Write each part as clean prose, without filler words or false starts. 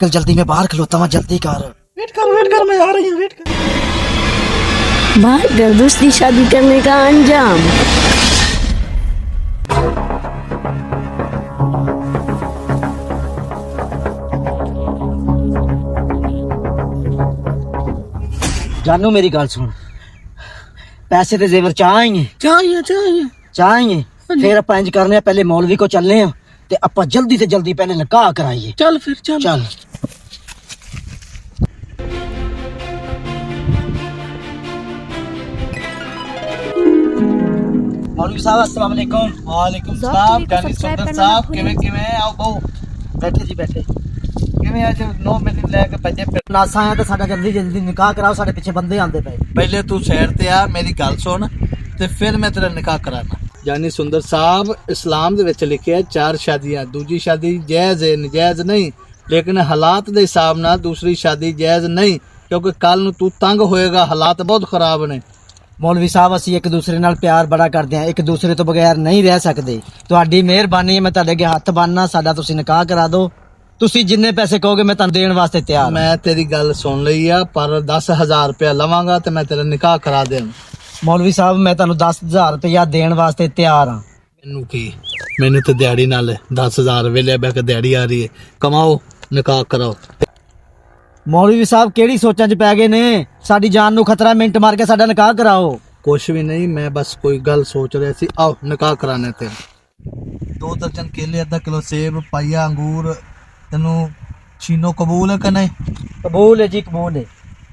कल जल्दी मैं बाहर खलोता हूँ, जल्दी कर। वेट कर मैं आ रही हूँ, वेट कर। बाहर कर दूसरी शादी करने का अंजाम। जानू मेरी गल सुन, पैसे ते जेवर चाहिए चाहिए। फिर आप इंज करने पहले मौलवी को चलने हैं ते आप जल्दी से जल्दी पहले निकाह कराइए। चल फिर चल। मौलवी साहब अस्सलाम वालेकुम। वालेकुम सलाम। जानी सुंदर साहब किवें आओ बहु बैठे जी बैठे। किवें आज 9 मिनट लेके भजे फिर नासा आया तो साडा जल्दी जल्दी निकाह कराओ, साडे पीछे बंदे आंदे पे। पहले तू शहर ते आ, मेरी गल सुन ते फिर मैं तेरा निकाह कराना। जानी सुंदर साहब इस्लाम दे विच लिखिया 4 शादियां, दूजी शादी जायज है, नजायज नहीं, लेकिन हालात दे हिसाब नाल दूसरी शादी जायज नहीं, क्योंकि कल नूं तू तंग होएगा, हालात बहुत खराब ने। मौलवी साहब असी एक दूसरे नाल प्यार बड़ा करते हैं, एक दूसरे तो बगैर नहीं रह सकते। तुहाडी मेहरबानी है, मैं तुहाडे अगे हत्थ बनना, साडा तुसी निकाह करा दो। तुसी जिन्ने पैसे कहोगे मैं तुहानू देण वास्ते तैयार हां। मैं तेरी गल सुन लई आ, पर 10,000 रुपया लवांगा ते मैं तेरा निकाह करा दें। मौलवी साहब मैं तुहानू 10,000 रुपया देण वास्ते तैयार हां। मैनू की मैनू तो दिहाड़ी नाल 10,000 वेले बह के दिहाड़ी आ रही है, कमाओ निकाह कराओ। मौलवी साहब केड़ी सोचां च पै गए ने? साडी जान नू खतरा, मिंट मार के साडा निकाह कराओ। कुछ भी नहीं, मैं बस कोई गल सोच रहा सी। आओ निकाह कराने ते 2 दर्जन केले, आधा किलो सेब, पाइया अंगूर। तेनू चीनो कबूल है कि नहीं? कबूल है जी, कबूल है।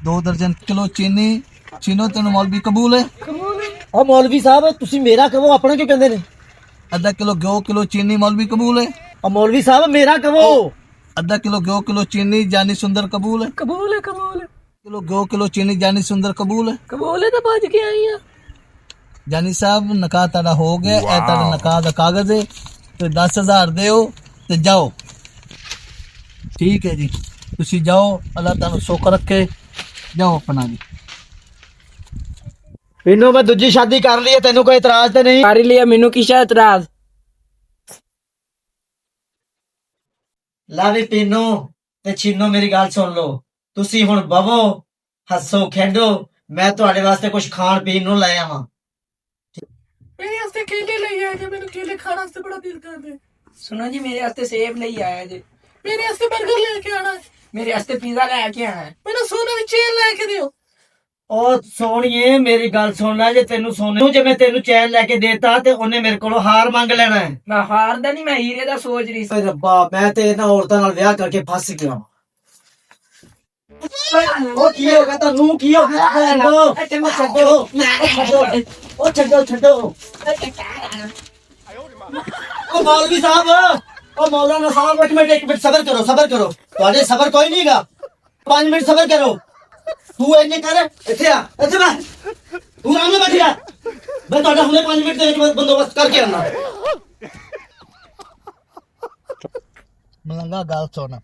2 दर्जन किलो चीनी चीनो तेनू मौलवी कबूल है? और मौलवी साहब तुसी मेरा कहो, अपना क्यों कहंदे ने? आधा किलो घ्यो किलो चीनी मौलवी कबूल है? और मौलवी साहब मेरा कहो। आधा किलो घ्यो किलो चीनी जानी सुंदर कबूल है? कबूल है, कबूल है, किलो घ्यो किलो चीनी जानी सुंदर कबूल है? कबूल है। तो भज के आई है। जानी साहब निकाह ताड़ा हो गया, ए ताड़ा निकाह दा कागज है, तो 10,000 देओ ते जाओ। ठीक है जी, तुसी जाओ, अल्लाह ताला सुख रखे, जाओ अपना जी। पीनू मैं दूजी शादी कर ली है, तेनू कोई इतराज तो नहीं? कर ही लिया, मैनू किसा इतराज। ला भी पीनू ते छीनो मेरी गल सुन लो। तुसी हुण बवो, हसो खेडो, मैं तुहाडे वास्ते कुछ खाण पीण नू ले आवां। मेरे वास्ते केले ले आए जे, मैंने केले खाने वास्ते बड़ा दिल कर दे। सुनो जी, मेरे वास्ते सेब नहीं आया जी। मेरे वास्ते बर्गर लेके आना है। मेरे वास्ते पिज्जा लेके आना है। मैंने सोने की चेन लेके दियो। ओ सोनिए मेरी गल सुन ले, जे तेनू सोने जे मैं तेनू चैन लेके देता ते ओने मेरे कोलों हार मंग लेना है। मैं हार दा नहीं, मैं हीरे दा सोच रही सी। ਓਏ ਰੱਬਾ ਮੈਂ ਤੇ ਇਹਨਾਂ ਔਰਤਾਂ ਨਾਲ ਵਿਆਹ ਕਰਕੇ ਫਸ ਗਿਆ। ਉਹ ਕੀ ਹੋ ਗਿਆ ਤੁਹਾਨੂੰ? ਕੀ ਹੋ ਗਿਆ? ਛੱਡੋ ਉਹ ਛੱਡੋ। ਉਹ ਮੌਲਵੀ ਸਾਹਿਬ, ਉਹ ਮੌਲਾਨਾ ਸਾਹਿਬ ਇੱਕ ਮਿੰਟ ਸਬਰ ਕਰੋ। ਤੁਹਾਡੇ ਸਬਰ ਕੋਈ ਨਹੀਂਗਾ। 5 ਮਿੰਟ ਸਬਰ ਕਰੋ। ਤੂੰ ਇੰਨੇ ਕਰ, ਇੱਥੇ ਆ, ਇੱਥੇ ਬੈ, ਤੂੰ ਆਰਾਮ ਨਾਲ ਬੈਠ ਜਾ। ਮੈਂ ਤੁਹਾਡਾ ਹੁਣੇ 5 ਮਿੰਟ ਦੇ ਵਿੱਚ ਬੰਦੋਬਸਤ ਕਰਕੇ ਆਉਣਾ। ਮਲੰਗਾ ਗੱਲ ਸੁਣ,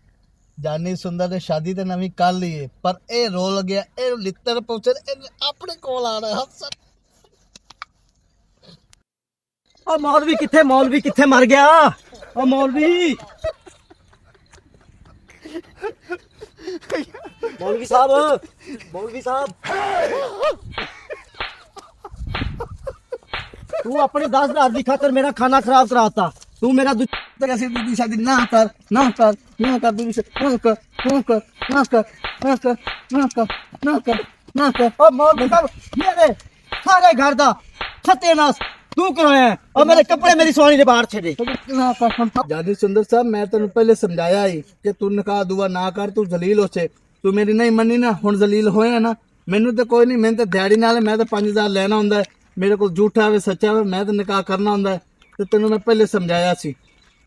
ਜਾਨੀ ਸੁੰਦਰ ਨੇ ਸ਼ਾਦੀ ਤੇ ਨਵੀਂ ਕਰ ਲਈ ਏ, ਪਰ ਇਹ ਰੋਲ ਗਿਆ, ਇਹ ਲਿੱਤਰ ਪੁੱਛਰ ਆਪਣੇ ਕੋਲ ਆ ਰਿਹਾ ਹੱਸਣ। ਉਹ ਮੌਲਵੀ ਕਿੱਥੇ ਮਰ ਗਿਆ? ਉਹ ਮੌਲਵੀ ਸਾਹਿਬ ਤੂੰ ਆਪਣੇ 10,000 ਦੀ ਖਾਤਰ ਮੇਰਾ ਖਾਣਾ ਖਰਾਬ ਕਰਾਤਾ। ਤੂੰ ਮੇਰਾ दूसरी शादी ना कर दूसरी ना कर। ਉਹ ਮੌਲਵੀ ਸਾਹਿਬ ਮੇਰੇ ਸਾਰੇ ਘਰ ਦਾ ਸਤਿਆਨਾਸ਼ ਤੂੰ ਕਰਾਇਆ ਹੈ। और मेरे कपड़े मेरी सोनी ने बाहर छेड़े। जानी सुंदर साहब मैं तेन पहले समझाया ही कि तू निकाह दुआ ना कर, तू जलील हो से, तू मेरी नहीं मनी ना, हुण जलील होया ना। मैनू तो कोई नहीं, मैंने तो दिहाड़ी नाल, मैं तो 5,000 लेना हुंदा है, मेरे को झूठा है सच्चा है, मैं तो निकाह करना हुंदा है, तो तेनू मैं पहले समझाया सी।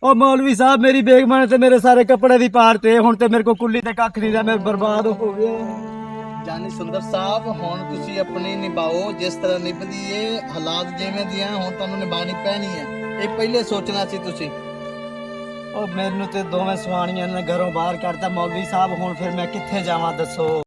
और मौलवी साहब मेरी बेगमा ने ते मेरे सारे कपड़े भी पाड़ते, हुण ते मेरे को कुल्ली ते कख नहीं रहा, मैं बर्बाद हो गया। जानी सुंदर साहब हुण तुसी अपनी निभाओ जिस तरह निभदी है, हालात जिवें दी हैं हुण तुहानू निभानी पैनी है, ये पहले सोचना सी तुसी। और मैनू ते दोवें सवाणियां ने घरों बाहर करता मौलवी साहब, हुण फिर मैं कित्थे जावां दसो?